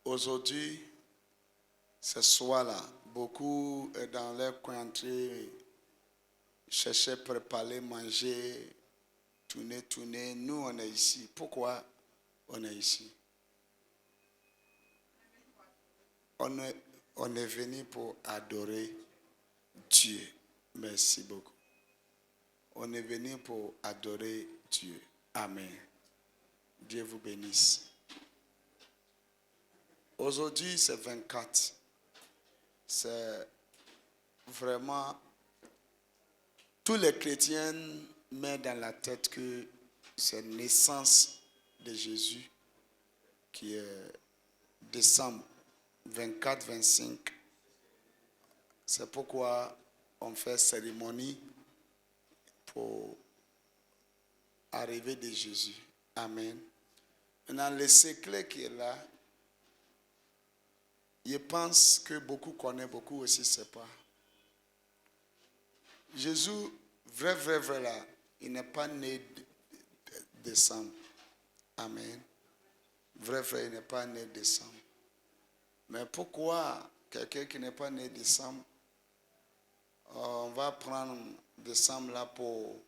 Aujourd'hui, ce soir-là, beaucoup dans leur coin entrée cherchaient préparer, manger, tourner. Nous, on est ici. Pourquoi on est ici? On est venu pour adorer Dieu. Merci beaucoup. On est venu pour adorer Dieu. Amen. Dieu vous bénisse. Aujourd'hui, c'est 24. C'est vraiment... Tous les chrétiens mettent dans la tête que c'est la naissance de Jésus qui est décembre 24-25. C'est pourquoi on fait cérémonie pour arriver de Jésus. Amen. Maintenant, le secret qui est là, je pense que beaucoup connaissent, beaucoup aussi ne savent pas. Jésus, vrai là, il n'est pas né décembre. Amen. Vrai, il n'est pas né décembre. Mais pourquoi quelqu'un qui n'est pas né décembre, on va prendre décembre là pour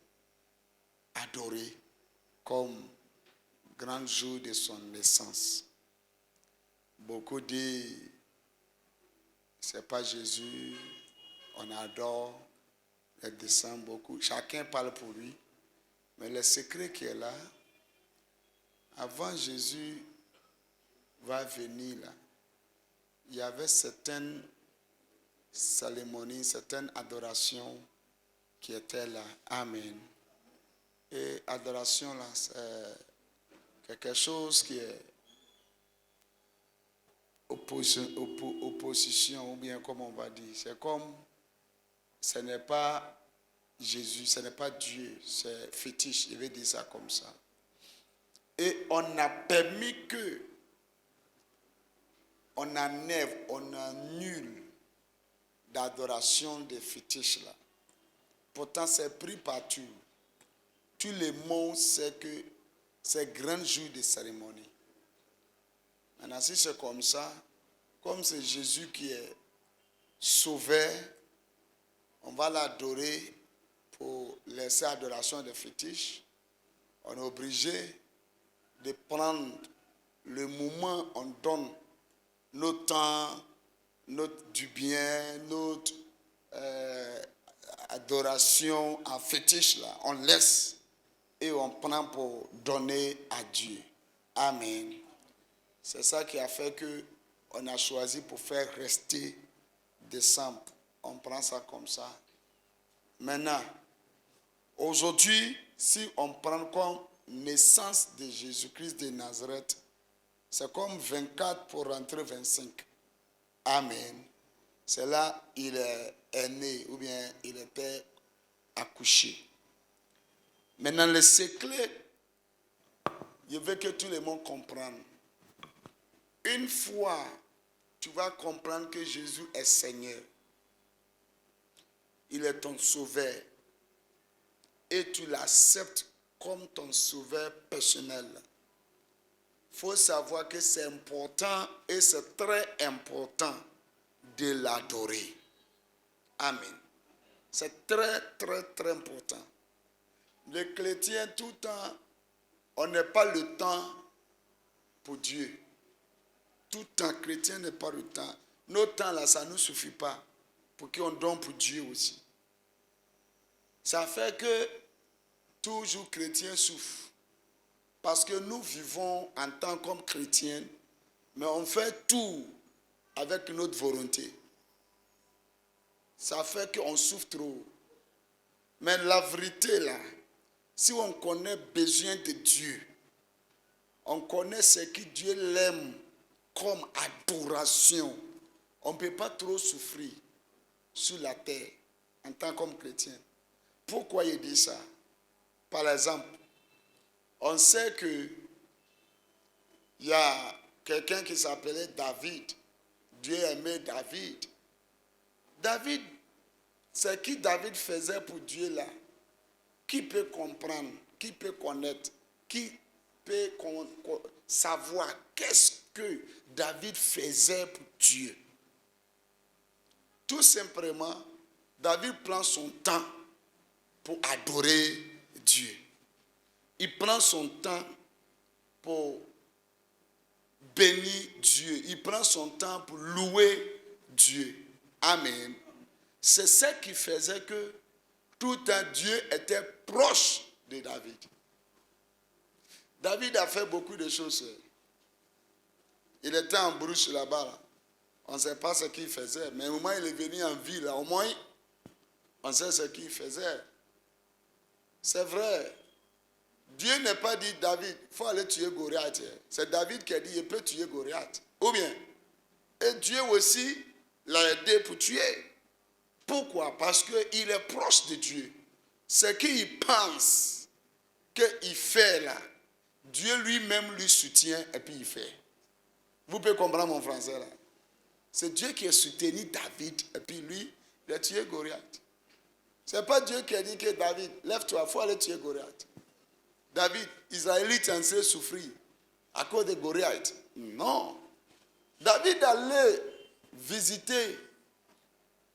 adorer comme grand jour de son naissance? Beaucoup disent, c'est pas Jésus, on adore le décembre beaucoup. Chacun parle pour lui. Mais le secret qui est là, avant Jésus va venir là, il y avait certaines cérémonies, certaines adorations qui étaient là. Amen. Et adoration là, c'est quelque chose qui est opposition, ou bien comme on va dire. C'est comme, ce n'est pas Jésus, ce n'est pas Dieu, c'est fétiche, je vais dire ça comme ça. Et on a permis que on enlève, on annule d'adoration des fétiches là. Pourtant, c'est pris partout. Tout le monde sait que c'est grand jour de cérémonie. Maintenant, si c'est comme ça, comme c'est Jésus qui est sauvé, on va l'adorer pour laisser adoration des fétiches. On est obligé de prendre le moment, on donne notre temps, notre du bien, notre adoration en fétiche là, on laisse et on prend pour donner à Dieu. Amen. C'est ça qui a fait que on a choisi pour faire rester décembre. On prend ça comme ça. Maintenant, aujourd'hui, si on prend comme naissance de Jésus-Christ de Nazareth, c'est comme 24 pour rentrer 25. Amen. C'est là il est né ou bien il était accouché. Maintenant, le secret, je veux que tout le monde comprenne. Une fois, tu vas comprendre que Jésus est Seigneur. Il est ton sauveur. Et tu l'acceptes comme ton sauveur personnel. Il faut savoir que c'est important et c'est très important de l'adorer. Amen. C'est très important. Les chrétiens, tout le temps, on n'a pas le temps pour Dieu. Tout le temps, chrétien n'a pas le temps. Notre temps là, ça ne nous suffit pas pour qu'on donne pour Dieu aussi. Ça fait que toujours chrétiens souffrent. Parce que nous vivons en tant que chrétiens, mais on fait tout avec notre volonté. Ça fait qu'on souffre trop. Mais la vérité là, si on connaît besoin de Dieu, on connaît ce que Dieu l'aime comme adoration, on ne peut pas trop souffrir sur la terre en tant que chrétien. Pourquoi il dit ça? Par exemple, on sait que il y a quelqu'un qui s'appelait David. Dieu aimait David. David, c'est qui David faisait pour Dieu là? Qui peut comprendre? Qui peut connaître? Qui peut savoir qu'est-ce que David faisait pour Dieu. Tout simplement, David prend son temps pour adorer Dieu. Il prend son temps pour bénir Dieu. Il prend son temps pour louer Dieu. Amen. C'est ce qui faisait que tout un Dieu était proche de David. David a fait beaucoup de choses. Il était en brousse là-bas. Là. On ne sait pas ce qu'il faisait. Mais au moment où il est venu en ville, là, au moins, on sait ce qu'il faisait. C'est vrai. Dieu n'a pas dit, David, il faut aller tuer Goliath. C'est David qui a dit, il peut tuer Goliath. Ou bien, et Dieu aussi l'a aidé pour tuer. Pourquoi? Parce qu'il est proche de Dieu. Ce qu'il pense qu'il fait là, Dieu lui-même lui soutient et puis il fait. Vous pouvez comprendre mon français là. C'est Dieu qui a soutenu David et puis lui, il a tué Goliath. Ce n'est pas Dieu qui a dit que David, lève-toi, il faut aller tuer Goliath. David, Israélite en train souffrir à cause de Goliath. Non. David allait visiter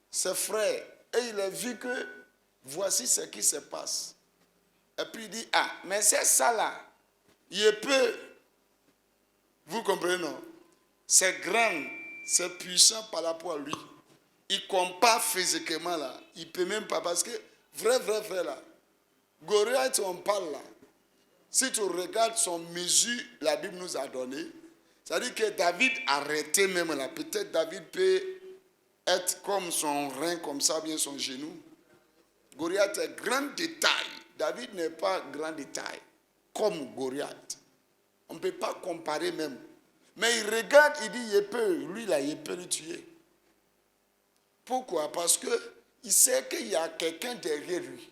ses frères et il a vu que voici ce qui se passe. Et puis il dit, ah, mais c'est ça là. Il peut. Vous comprenez, non? C'est grand, c'est puissant par rapport à lui. Il compare physiquement là. Il ne peut même pas parce que, vrai là. Goliath, on parle là. Si tu regardes son mesure, la Bible nous a donné, ça dit que David arrêtait même là. Peut-être David peut être comme son rein, comme ça, bien son genou. Goliath est grand détail. David n'est pas grand détail, comme Goliath. On ne peut pas comparer même. Mais il regarde, il dit, il peut, lui là, il peut le tuer. Pourquoi? Parce qu'il sait qu'il y a quelqu'un derrière lui.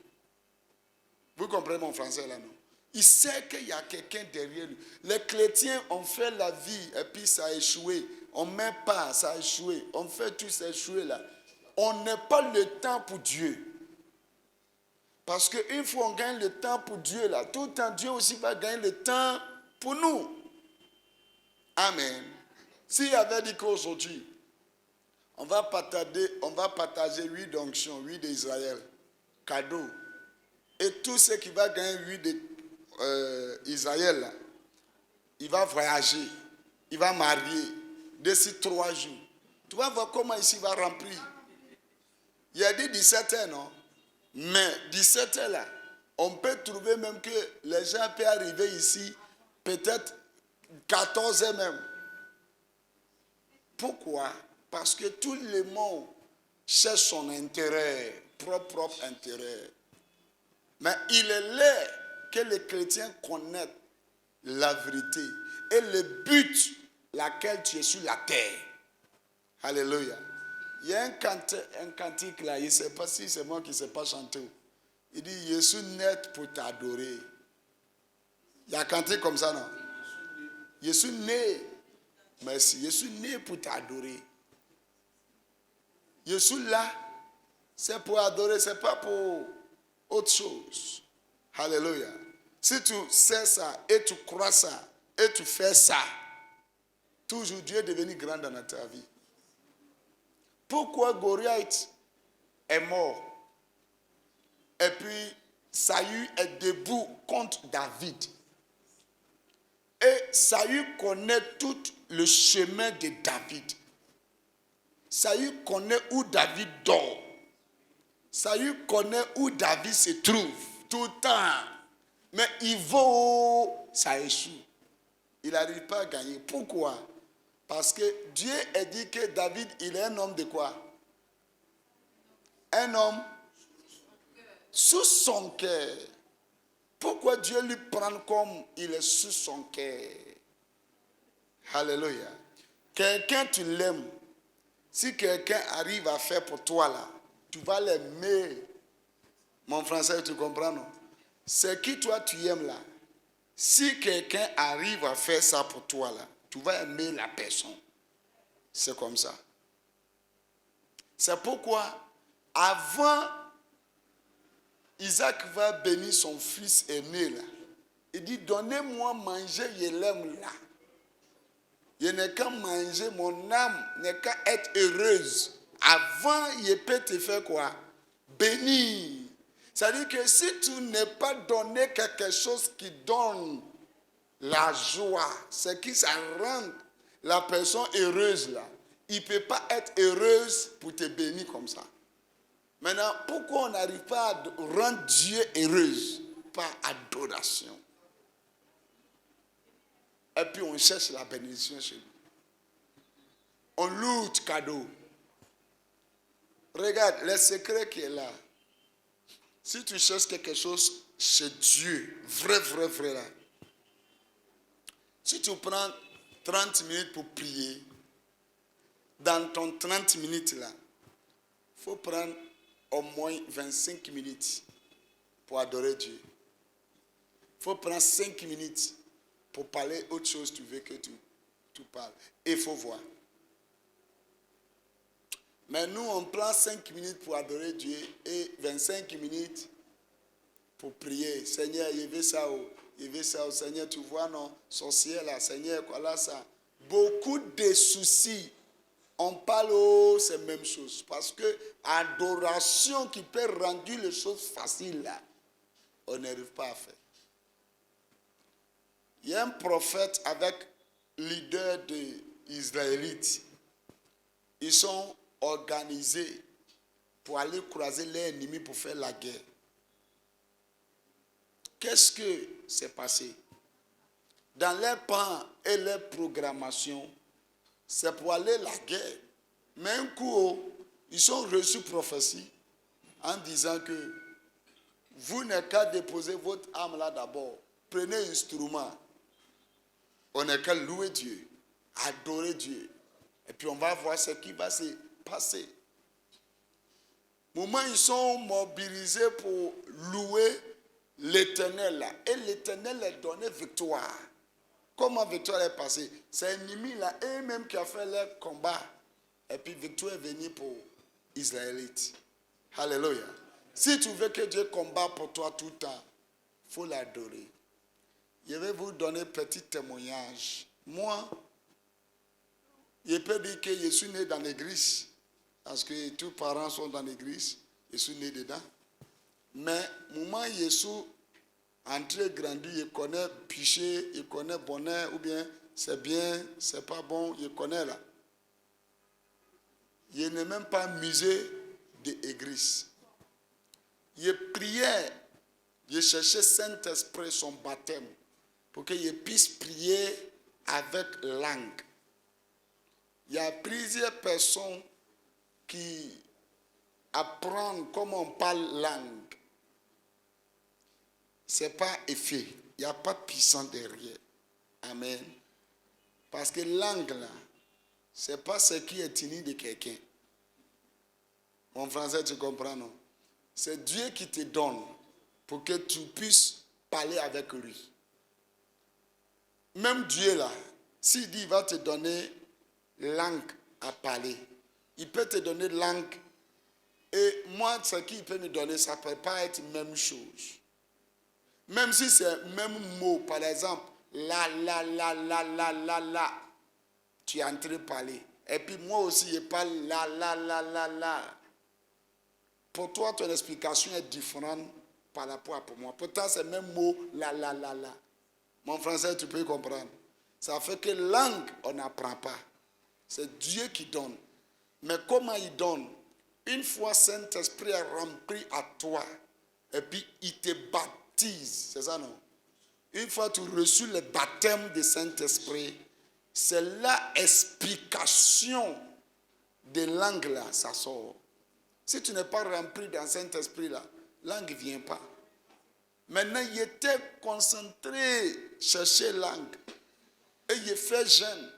Vous comprenez mon français là, non? Il sait qu'il y a quelqu'un derrière lui. Les chrétiens ont fait la vie et puis ça a échoué. On ne met pas, ça a échoué. On fait tout ça échouer là. On n'a pas le temps pour Dieu. Parce qu'une fois on gagne le temps pour Dieu là, tout le temps Dieu aussi va gagner le temps pour nous. Amen. S'il avait dit qu'aujourd'hui, on va partager 8 d'onction, 8 d'Israël, cadeau. Et tout ce qui va gagner 8 d'Israël, il va voyager, il va marier d'ici 3 jours. Tu vas voir comment ici va remplir. Il a dit 17 heures, non? Mais 17 heures là, on peut trouver même que les gens peuvent arriver ici, peut-être 14 heures même. Pourquoi? Parce que tout le monde cherche son intérêt, propre intérêt. Mais il est là que les chrétiens connaissent la vérité et le but laquelle tu es sur la terre. Alléluia. Il y a un cantique là, je ne sais pas si c'est moi qui ne sais pas chanter. Il dit, Jésus naît pour t'adorer. Il y a un cantique comme ça, non? Jésus naît. Merci. Jésus naît pour t'adorer. Jésus là, c'est pour adorer, ce n'est pas pour autre chose. Alléluia. Si tu sais ça, et tu crois ça, et tu fais ça, toujours Dieu est devenu grand dans ta vie. Pourquoi Goliath est mort? Et puis Saül est debout contre David. Et Saül connaît tout le chemin de David. Saül connaît où David dort. Saül connaît où David se trouve tout le temps. Mais il va, ça échoue. Il n'arrive pas à gagner. Pourquoi? Parce que Dieu a dit que David, il est un homme de quoi? Un homme sous son cœur. Pourquoi Dieu lui prend comme il est sous son cœur? Alléluia. Quelqu'un, tu l'aimes. Si quelqu'un arrive à faire pour toi là, tu vas l'aimer. Mon français, tu comprends, non? C'est qui toi tu aimes là. Si quelqu'un arrive à faire ça pour toi là, tu vas aimer la personne. C'est comme ça. C'est pourquoi, avant, Isaac va bénir son fils aîné là. Il dit, donnez-moi manger, je l'aime là. Je n'ai qu'à manger, mon âme n'est qu'à être heureuse. Avant, il peut te faire quoi? Bénir. C'est-à-dire que si tu n'es pas donné quelque chose qui donne la joie, c'est qui ça rend la personne heureuse là. Il ne peut pas être heureuse pour te bénir comme ça. Maintenant, pourquoi on n'arrive pas à rendre Dieu heureuse? Par adoration. Et puis on cherche la bénédiction chez nous. On loue cadeau. Regarde, le secret qui est là. Si tu cherches quelque chose chez Dieu, vrai là. Si tu prends 30 minutes pour prier, dans ton 30 minutes là, il faut prendre au moins 25 minutes pour adorer Dieu. Il faut prendre 5 minutes pour parler autre chose, tu veux que tu parles. Et il faut voir. Mais nous, on prend 5 minutes pour adorer Dieu et 25 minutes pour prier. Seigneur, il veut ça, Seigneur, tu vois, non, sorcier là, Seigneur, quoi là, ça. Beaucoup de soucis. On parle, c'est la même chose. Parce que adoration qui peut rendre les choses faciles là, on n'arrive pas à faire. Il y a un prophète avec leader des Israélites. Ils sont organisés pour aller croiser les ennemis pour faire la guerre. Qu'est-ce que s'est passé? Dans les plans et les programmations, c'est pour aller la guerre. Mais un coup, ils ont reçu prophétie en disant que vous n'êtes qu'à déposer votre âme là d'abord. Prenez l'instrument. On n'est qu'à louer Dieu, adorer Dieu. Et puis on va voir ce qui va se passer. Au moment où ils sont mobilisés pour louer l'Éternel là. Et l'Éternel leur donné victoire. Comment victoire est passée? C'est l'ennemi là, eux-mêmes qui a fait leur combat. Et puis victoire est venue pour Israélites. Alléluia. Si tu veux que Dieu combatte pour toi tout le temps, il faut l'adorer. Je vais vous donner un petit témoignage. Moi, je peux dire que je suis né dans l'église. Parce que tous les parents sont dans l'église. Je suis né dedans. Mais au moment où je suis entré, grandi, je connais péché, je connais bonheur, ou bien c'est bien, c'est pas bon, je connais là. Je n'ai même pas musé de l'église. Je priais, je cherchais Saint-Esprit, son baptême, pour que je puisse prier avec langue. Il y a plusieurs personnes qui apprennent comment on parle langue. Ce n'est pas effet. Il n'y a pas de puissance derrière. Amen. Parce que langue, là, ce n'est pas ce qui est inni de quelqu'un. Mon français, tu comprends, non? C'est Dieu qui te donne pour que tu puisses parler avec lui. Même Dieu, là, s'il dit qu'il va te donner langue à parler, il peut te donner langue. Et moi, ce qu'il peut me donner, ça ne peut pas être la même chose. Même si c'est le même mot, par exemple, la, tu es en train de parler. Et puis moi aussi, je parle la. Pour toi, ton explication est différente par rapport à pour moi. Pourtant, c'est le même mot, la. Mon français, tu peux comprendre. Ça fait que langue, on n'apprend pas. C'est Dieu qui donne. Mais comment il donne? Une fois Saint-Esprit est rempli à toi, et puis il te baptise. C'est ça, non? Une fois que tu reçus le baptême de Saint-Esprit, c'est l'explication de langue là, ça sort. Si tu n'es pas rempli dans Saint-Esprit là, langue ne vient pas. Maintenant, il était concentré, chercher langue. Et il fait jeûne.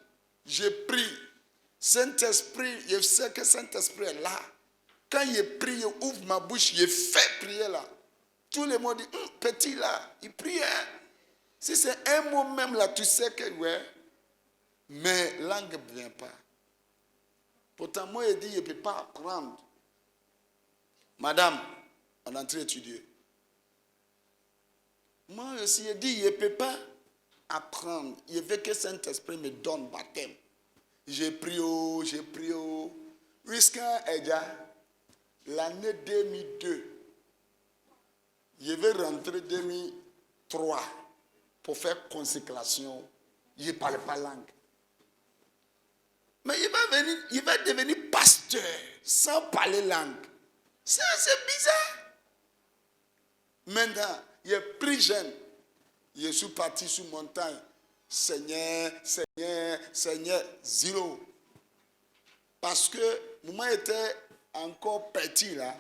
Je prie. Saint-Esprit, je sais que Saint-Esprit est là. Quand je prie, je ouvre ma bouche, je fais prier là. Tout le monde dit, petit là, il prie. Hein? Si c'est un mot même là, tu sais que ouais. Mais langue ne vient pas. Pourtant, moi, je dis, je ne peux pas apprendre. Madame, on est en train d'étudier. Moi aussi, je dis, je ne peux pas apprendre. Je veux que Saint-Esprit me donne baptême. J'ai prié. Jusqu'à l'année 2002. Je vais rentrer 2003 pour faire consécration. Je ne parle pas langue. Mais il va devenir pasteur sans parler langue. C'est bizarre. Maintenant, il est plus jeune. Je suis parti sur montagne. Seigneur, zéro. Parce que moi j'étais encore petit là.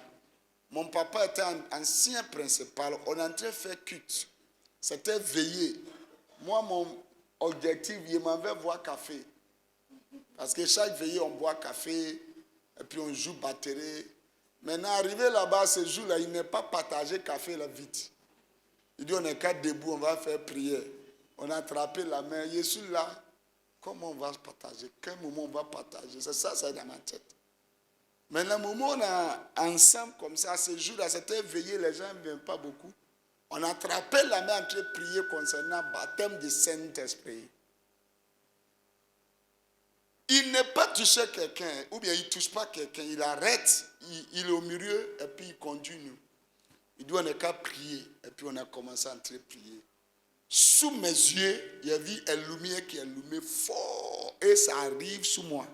Mon papa était ancien principal. On entrait faire culte. C'était veiller. Moi, mon objectif, il m'avait boire café. Parce que chaque veillée, on boit café. Et puis on joue batterie. Maintenant, arrivé là-bas, ce jour-là, il n'est pas partagé café là vite. Il dit, on est quatre debout, on va faire prière. On a attrapé la main. Je suis là. Comment on va se partager? Quel moment on va partager? C'est ça, c'est dans ma tête. Maintenant, le moment où on a ensemble comme ça, ce jour-là, c'était veillé, les gens ne viennent pas beaucoup. On a attrapé la main en train de prier concernant le baptême du Saint-Esprit. Il n'est pas touché quelqu'un, ou bien il ne touche pas quelqu'un, il arrête, il est au milieu, et puis il conduit nous. Il dit, on n'a qu'à prier, et puis on a commencé à entrer prier. Sous mes yeux, il y a vu une lumière qui est allumée fort, et ça arrive sous moi.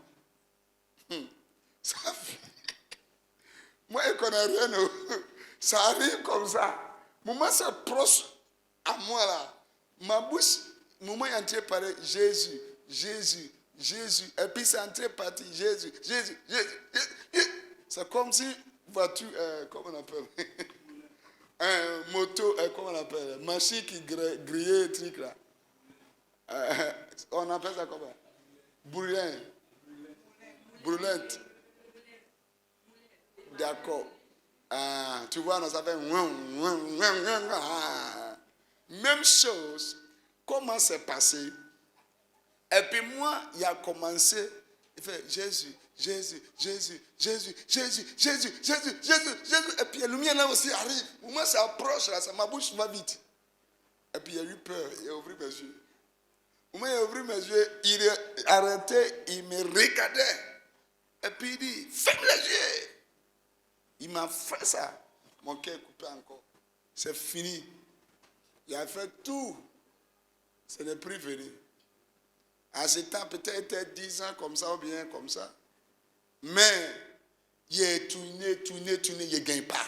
Moi, je ne connais rien, ça arrive comme ça. Moment s'approche à moi là, ma bouche, moment est entré par Jésus, Jésus. Jésus, et puis c'est entré parti, Jésus. C'est comme si voiture, comment on appelle, moto, comment on appelle, machine qui grillait, truc là. On appelle ça comment? Brûlante. D'accord. Tu vois, on s'appelle. Même chose, comment c'est passé? Et puis moi, il a commencé, il fait Jésus. Et puis la lumière là aussi arrive. Moi, ça approche là, ma bouche va vite. Et puis il a eu peur, il a ouvert mes yeux. Moi, il a ouvert mes yeux, il est arrêté, il me regardait. Et puis il dit, ferme les yeux. Il m'a fait ça. Mon cœur est coupé encore. C'est fini. Il a fait tout. Ce n'est plus venu. À ce temps, peut-être 10 ans comme ça ou bien comme ça. Mais, il est tourné, il ne gagne pas.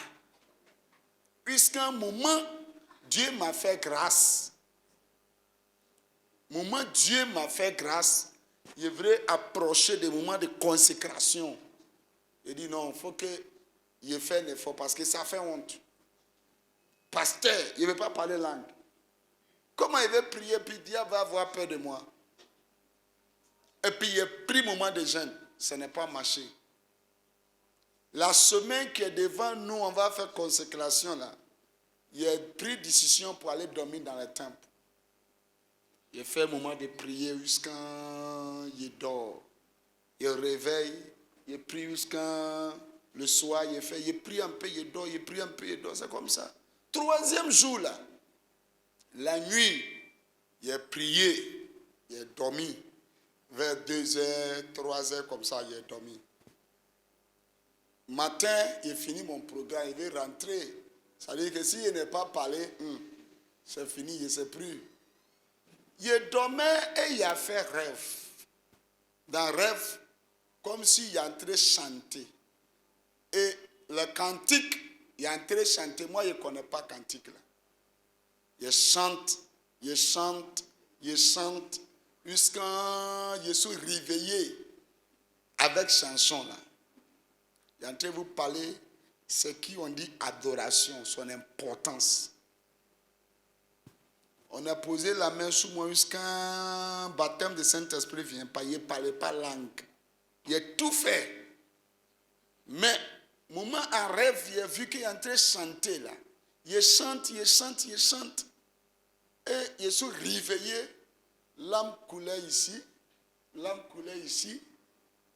Puisqu'à un moment, Dieu m'a fait grâce. Moment Dieu m'a fait grâce, je voudrais approcher des moments de consécration. Il dit non, il faut que je fasse un effort parce que ça fait honte. Pasteur, il ne veut pas parler langue. Comment il veut prier puis Dieu va avoir peur de moi? Et puis il a pris moment de jeûne. Ce n'est pas marché. La semaine qui est devant nous, on va faire consécration là. Il a pris décision pour aller dormir dans le temple. Il fait un moment de prière jusqu'à il dort. Il réveille, il prie jusqu'à le soir, il prie un peu, il dort, il prie un peu, il dort. C'est comme ça. 3e jour là, la nuit, il a prié, il a dormi. Vers 2h, 3h, comme ça, il est dormi. Matin, il finit mon programme, il veut rentrer. Ça veut dire que s'il n'est pas parlé, c'est fini, il ne sait plus. Il dormait et il a fait rêve. Dans rêve, comme s'il est en train de chanter. Et le cantique, il est en train de chanter. Moi, je ne connais pas le cantique là. Il chante. Jusqu'à je suis réveillé avec chanson là. Il est en train de vous parler ce qu'on dit adoration, son importance. On a posé la main sur moi jusqu'à baptême de Saint-Esprit vient pas. Il ne parlait pas langue. Il a tout fait. Mais, moment en rêve, il a vu qu'il est en train de chanter là. Il chante. Et je suis réveillé. L'âme coulait ici.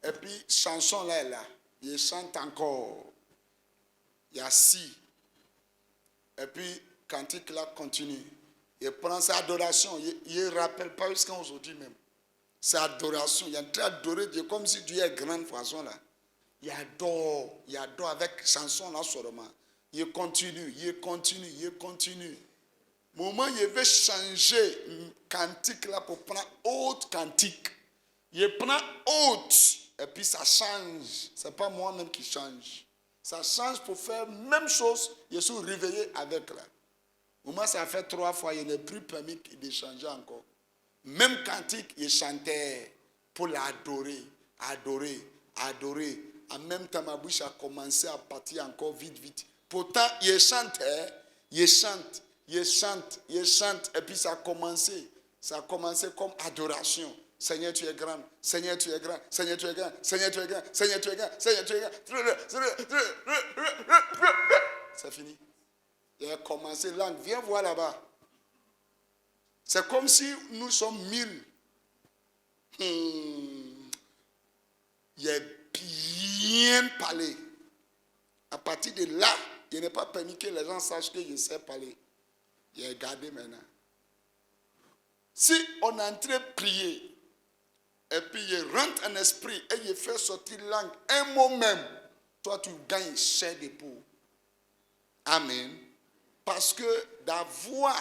Et puis, chanson là est là. Il chante encore. Il y a si. Et puis, cantique là continue. Il prend sa adoration. Il ne rappelle pas jusqu'à aujourd'hui même. C'est adoration. Il est en train d'adorer Dieu comme si Dieu est grande façon là. Il adore avec chanson là seulement. Il continue. Moment il veut changer cantique là pour prendre autre cantique. Il prend autre et puis ça change. C'est pas moi-même qui change. Ça change pour faire même chose. Je suis réveillé avec là. Moment ça fait 3 fois, il n'est plus permis de changer encore. Même cantique, il chantait pour l'adorer, adorer. En même temps, ma bouche a commencé à partir encore vite. Pourtant, il chante. Et puis ça a commencé comme adoration. Seigneur, tu es grand. Seigneur, tu es grand. Seigneur, tu es grand. Seigneur, tu es grand. Seigneur, tu es grand. Seigneur, tu es grand. C'est fini. Il a commencé langue. Viens voir là-bas. C'est comme si nous sommes 1000. Il a bien parlé. À partir de là, il n'est pas permis que les gens sachent que je sais parler. Il a gardé maintenant. Si on est en train de prier, et puis il rentre en esprit, et il fait sortir langue, un mot même, toi tu gagnes chair de peau. Amen. Parce que la voix,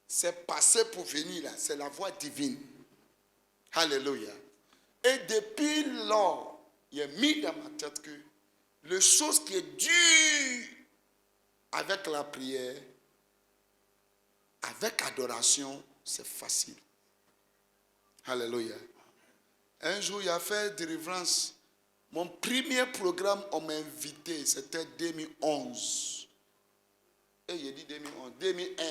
c'est passé pour venir là, c'est la voix divine. Alléluia. Et depuis lors, il a mis dans ma tête que les choses qui est dure avec la prière, avec adoration, c'est facile. Alléluia. Un jour, il a fait délivrance. Mon premier programme, on m'a invité, c'était 2011. Et j'ai dit 2011, 2001.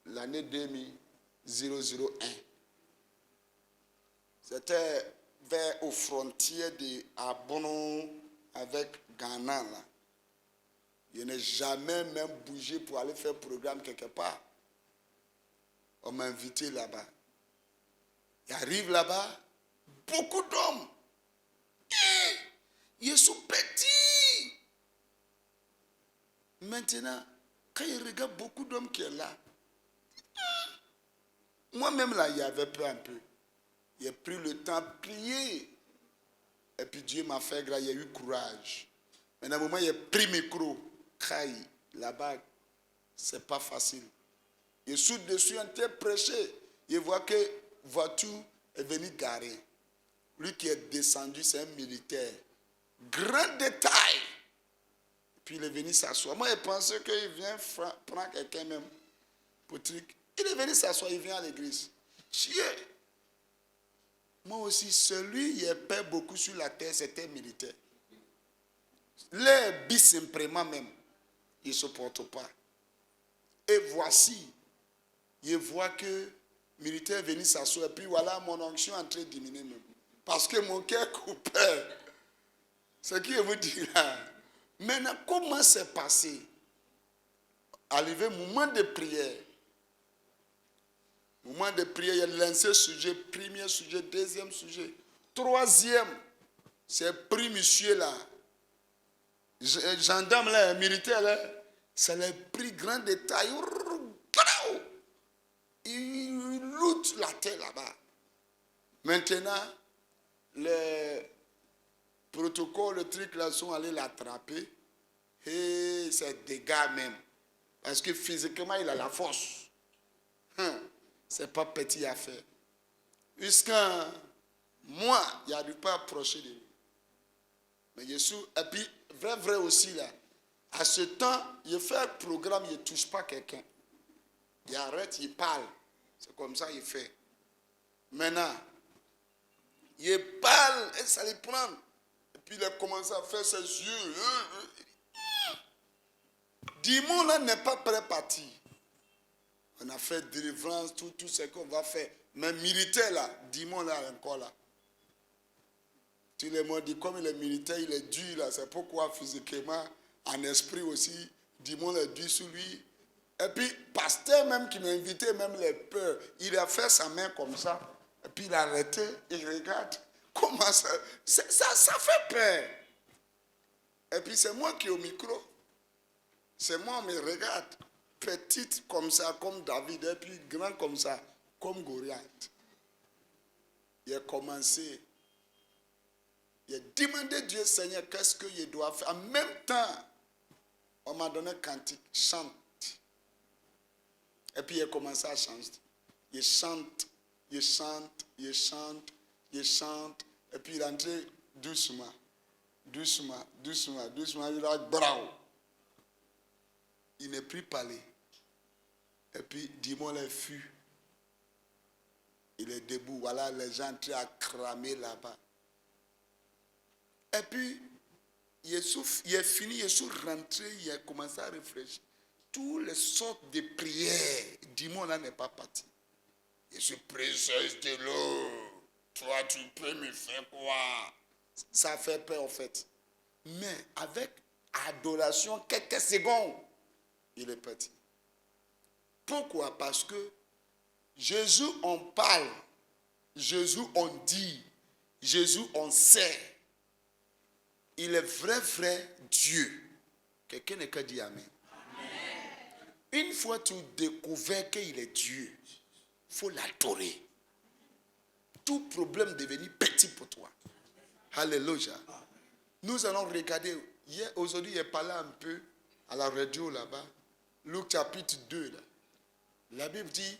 L'année 2001. C'était vers aux frontières de Abono avec Ghana. Là. Je n'ai jamais même bougé pour aller faire un programme quelque part. On m'a invité là-bas. J'arrive là-bas, beaucoup d'hommes. Ils sont petits. Maintenant, quand je regarde beaucoup d'hommes qui sont là, moi-même là, il y avait peur un peu. J'ai pris le temps de prier. Et puis Dieu m'a fait grâce, il y a eu courage. Maintenant, au moment où j'ai pris le micro, là-bas, c'est pas facile. Je suis dessus en train de prêcher. Je vois que voiture est venue garer. Lui qui est descendu, c'est un militaire. Grand détail. Puis il est venu s'asseoir. Moi, je pensais qu'il vient prendre quelqu'un même pour truc. Il est venu s'asseoir, il vient à l'église. Chier. Moi aussi, celui qui paie beaucoup sur la terre, c'était militaire. Les bis simplement même, il ne supporte pas. Et voici, je vois que le militaire est venu s'asseoir. Et puis voilà, mon onction est en train de diminuer même. Parce que mon cœur coupait. Ce qui vous dit là. Maintenant, comment c'est passé? Arrivé moment de prière. Moment de prière, il y a lancé sujet, premier sujet, deuxième sujet. Troisième, c'est pris monsieur là. Gendarme là, militaire là. C'est le prix grand détail. Il loot la terre là-bas. Maintenant, les protocoles, les trucs là sont allés l'attraper. Et c'est des gars même. Parce que physiquement, il a la force. C'est pas petit à faire. Jusqu'à moi, il n'arrive pas à approcher de lui. Mais je suis, et puis, vrai aussi là. À ce temps, il fait un programme, il ne touche pas quelqu'un. Il arrête, il parle. C'est comme ça qu'il fait. Maintenant, il parle et ça lui prend. Et puis il a commencé à faire ses yeux. Dimon là n'est pas prêt à partir. On a fait délivrance, tout ce qu'on va faire. Mais militaire là, Dimon là encore là. Tous les mots disent comme il est militaire, il est dur là. C'est pourquoi physiquement, en esprit aussi, Dimon est dur sur lui. Et puis, pasteur même qui m'a invité, même les peurs, il a fait sa main comme ça. Et puis il a arrêté, il regarde. Comment ça fait peur. Et puis c'est moi qui ai au micro. C'est moi, on me regarde. petite comme ça, comme David, et puis grand comme ça, comme Goliath. Il a commencé. Il a demandé Dieu, Seigneur, qu'est-ce qu'il doit faire. En même temps, on m'a donné un cantique, chante. Et puis il a commencé à chanter. Il chante, il chante, il chante, il chante. Et puis il est entré doucement, doucement, doucement, doucement. Il a bravo. Il n'est plus parlé. Et puis, dis-moi les fûts. Il est debout. Voilà, les gens entrés à cramer là-bas. Et puis, il est fini, il est rentré, il a commencé à réfléchir. Toutes les sortes de prières, dis-moi là n'est pas parti. Je suis précieuse de l'eau. Toi, tu peux me faire quoi? Ça fait peur en fait. Mais avec adoration, quelques secondes, il est parti. Pourquoi? Parce que Jésus, on parle. Jésus, on dit. Jésus, on sait. Il est vrai Dieu. Quelqu'un n'est qu'à dire Amen. Amen. Une fois tu découvres qu'il est Dieu, il faut l'adorer. Tout problème devenu petit pour toi. Alléluia. Nous allons regarder. Aujourd'hui, il parlé un peu à la radio là-bas. Luc chapitre 2. Là. La Bible dit,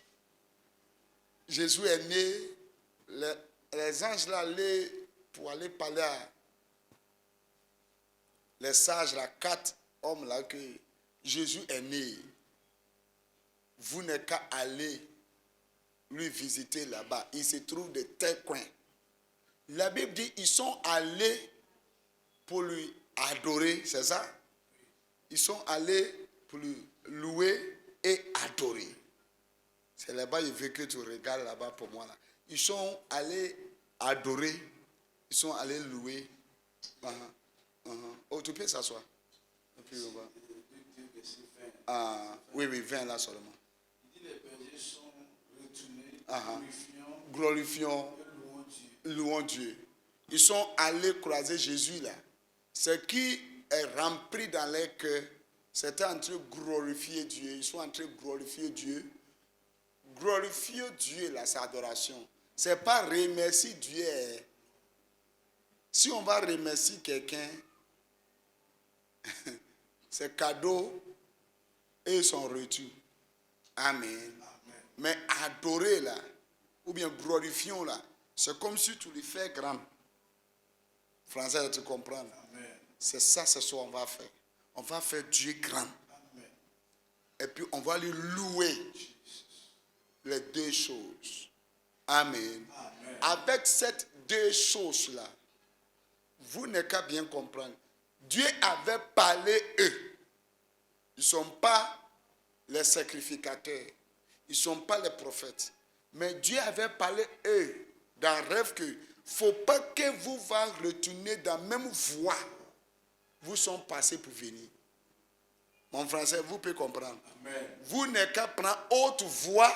Jésus est né, les anges là allaient pour aller parler à les sages, là, 4 hommes là, que Jésus est né. Vous n'êtes qu'à aller lui visiter là-bas. Il se trouve de tel coin. La Bible dit, ils sont allés pour lui adorer, c'est ça? Ils sont allés pour lui louer et adorer. C'est là-bas, il veut que tu regardes là-bas pour moi. Là. Ils sont allés adorer, ils sont allés louer. Oh, tu peux s'asseoir. Oui, 20 là seulement. Il dit les bergers sont retournés, glorifiant, louant Dieu. Ils sont allés croiser Jésus là. Ce qui est rempli dans leur cœur, c'était en train de glorifier Dieu. Ils sont en train de glorifier Dieu. Glorifier Dieu là, c'est adoration. C'est pas remercier Dieu. Si on va remercier quelqu'un, c'est cadeau et son retour. Amen. Amen. Mais adorer là, ou bien glorifions là, c'est comme si tu lui fais grand. Français, tu comprends? Amen. C'est ça, c'est ce qu'on va faire. On va faire Dieu grand. Amen. Et puis on va lui louer. Les deux choses. Amen. Amen. Avec ces deux choses-là, vous n'êtes qu'à bien comprendre. Dieu avait parlé eux. Ils ne sont pas les sacrificateurs. Ils ne sont pas les prophètes. Mais Dieu avait parlé eux dans le rêve que il ne faut pas que vous vous retourner dans la même voie. Vous sont passés pour venir. Mon français, vous pouvez comprendre. Amen. Vous n'êtes qu'à prendre autre voie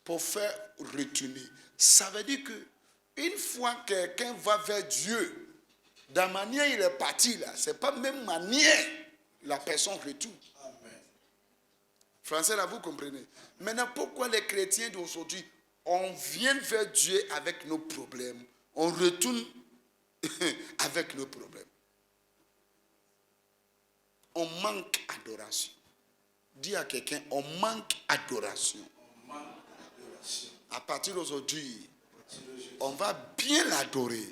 pour faire retourner. Ça veut dire que une fois que quelqu'un va vers Dieu, de la manière il est parti là, ce n'est pas la même manière la personne retourne. Amen. Français là, vous comprenez. Maintenant, pourquoi les chrétiens d'aujourd'hui, on vient vers Dieu avec nos problèmes, on retourne avec nos problèmes. On manque d'adoration. Dis à quelqu'un, on manque d'adoration. À partir d'aujourd'hui, on va bien l'adorer.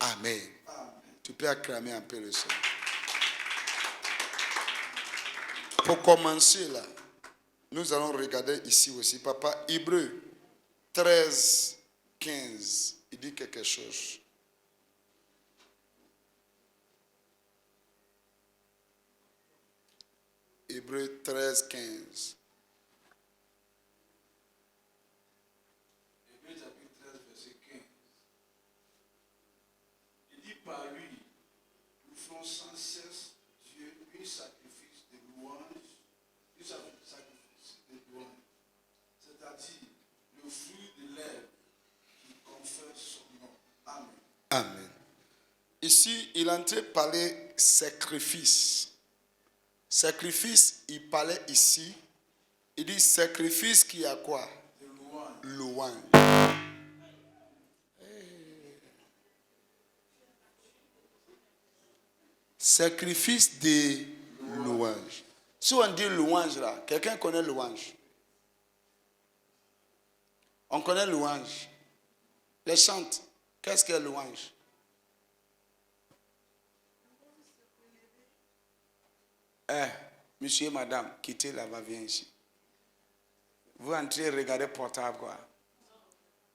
Amen. Tu peux acclamer un peu le Seigneur. Pour commencer là, nous allons regarder ici aussi, papa, Hébreux 13, 15. Il dit quelque chose. Hébreux 13, 15. Hébreux chapitre 13, verset 15. Il dit par lui, nous ferons sans cesse Dieu un sacrifice de louange, c'est-à-dire le fruit de lèvres qui confesse son nom. Amen. Amen. Ici, il est en train de parler sacrifice. Sacrifice, il parlait ici. Il dit sacrifice qui a quoi? de louange. Louange. Sacrifice de louange. Si on dit louange là, quelqu'un connaît louange? On connaît louange. Les chantes. Qu'est-ce que louange? Monsieur et madame, quittez là-bas, viens ici. Vous entrez, regardez portable quoi.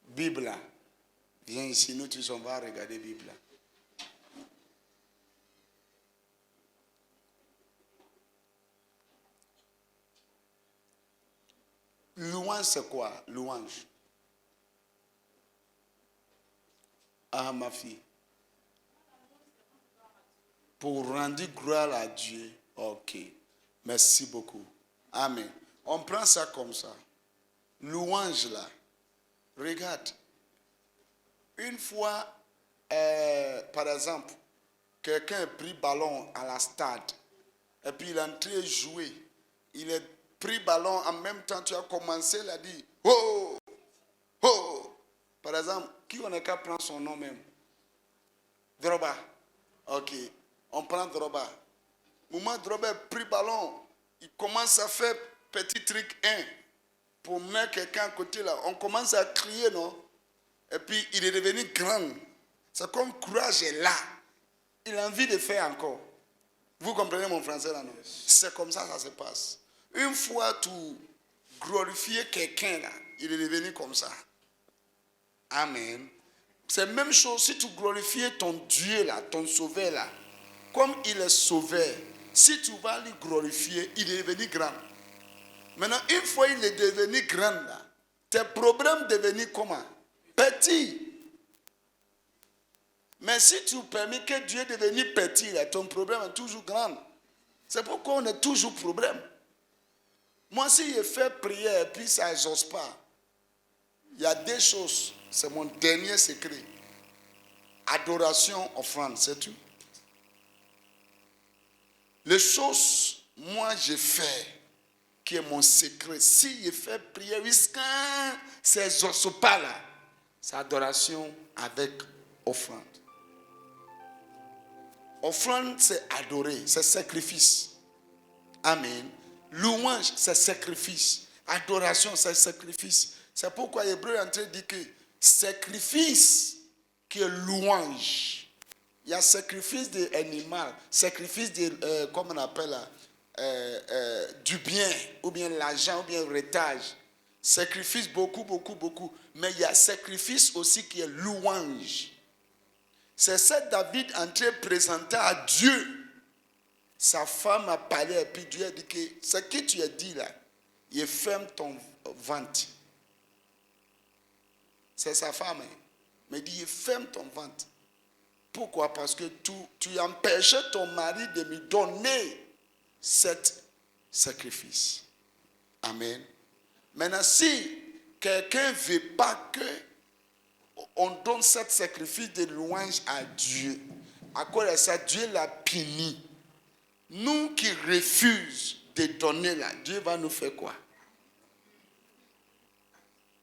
Bible là. Viens ici, nous tous on va regarder Bible là. Louange c'est quoi? Louange. Ah ma fille. Pour rendre gloire à Dieu. Ok. Merci beaucoup. Amen. On prend ça comme ça. Louange là. Regarde. Une fois, par exemple, quelqu'un a pris ballon à la stade. Et puis il est entré jouer. Il a pris ballon en même temps. Tu as commencé, il a dit oh! Oh! Par exemple, qui on est qu'à prendre son nom même? Drogba. Ok. On prend Drogba. Moment Drogba a pris ballon. Il commence à faire petit truc 1 pour mettre quelqu'un à côté là. On commence à crier, non? Et puis il est devenu grand. C'est comme courage est là. Il a envie de faire encore. Vous comprenez mon français là, non? C'est comme ça ça se passe. Une fois tu glorifies quelqu'un là, il est devenu comme ça. Amen. C'est la même chose si tu glorifies ton Dieu là, ton sauveur là. Comme il est sauveur, si tu vas lui glorifier, il est devenu grand. Maintenant, une fois il est devenu grand là, tes problèmes devenus comment? Petit. Mais si tu permets que Dieu devienne petit, là, ton problème est toujours grand. C'est pourquoi on a toujours problème. Moi, si je fais prière et puis ça n'exauce pas, il y a deux choses. C'est mon dernier secret. Adoration, offrande, c'est tout. Les choses, moi, je fais, qui est mon secret. Si je fais prière, jusqu'à ça n'exauce pas là, c'est adoration avec offrande. Offrande, c'est adorer, c'est sacrifice. Amen. Louange, c'est sacrifice. Adoration, c'est sacrifice. C'est pourquoi l'Hébreu est en train de dire que sacrifice qui est louange. Il y a sacrifice de l'animal, sacrifice de, comment on appelle là, du bien, ou bien l'argent, ou bien le héritage. Sacrifice beaucoup. Mais il y a sacrifice aussi qui est louange. C'est ça David en train de présenter à Dieu. Sa femme a parlé et puis Dieu a dit que ce que tu as dit là, il ferme ton ventre. C'est sa femme. Mais il dit, il ferme ton ventre. Pourquoi? Parce que tu empêchais ton mari de me donner cet sacrifice. Amen. Maintenant, si quelqu'un ne veut pas que on donne cet sacrifice de louange à Dieu, à cause de ça, Dieu l'a puni. Nous qui refusons de donner là, Dieu va nous faire quoi?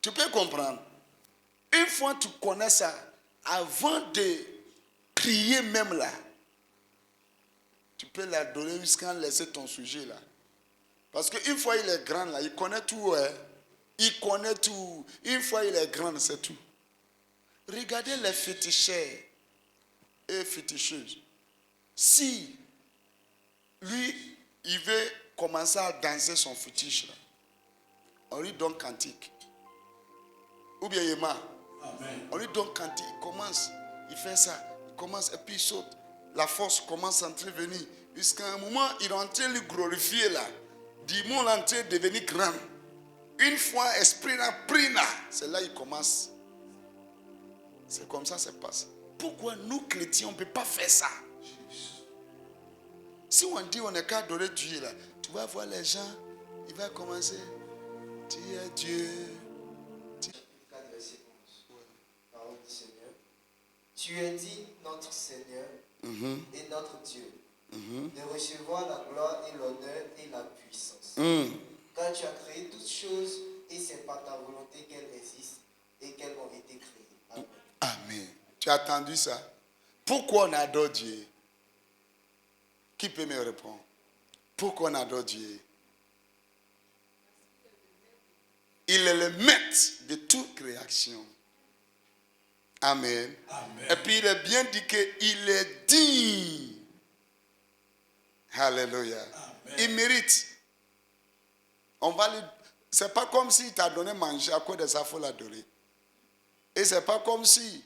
Tu peux comprendre? Une fois que tu connais ça, avant de prier même là, tu peux l'adorer jusqu'à laisser ton sujet là. Parce qu'une fois il est grand là, il connaît tout. Hein? Il connaît tout. Une fois il est grand, c'est tout. Regardez les féticheurs et féticheuses. Si lui, il veut commencer à danser son fétiche là, on lui donne cantique. Ou bien il marre. Amen. On lui donne cantique, il commence, il fait ça, il commence et puis il saute. La force commence à intervenir. Jusqu'à un moment, il est en train de lui glorifier là. Dis-moi, il est en train de devenir grand. Une fois, esprit là, pris là, c'est là qu'il commence. C'est comme ça que ça passe. Pourquoi nous, chrétiens, on ne peut pas faire ça? Si on dit on n'est qu'à adorer Dieu là, tu vas voir les gens, il va commencer. Tu es Dieu. 4 verset 11. Parole du Seigneur. Tu es dit notre Seigneur et notre Dieu. de recevoir la gloire et l'honneur et la puissance. Car tu as créé toutes choses et c'est par ta volonté qu'elles existent et qu'elles ont été créées. Amen. Amen. Tu as entendu ça? Pourquoi on adore Dieu? Qui peut me répondre? Pourquoi on adore Dieu? Il est le maître de toute création. Amen. Amen. Et puis il est bien dit qu'il est digne. Alléluia. Amen. Il mérite. C'est pas comme s'il t'a donné manger à cause de ça, il faut l'adorer. Et c'est pas comme si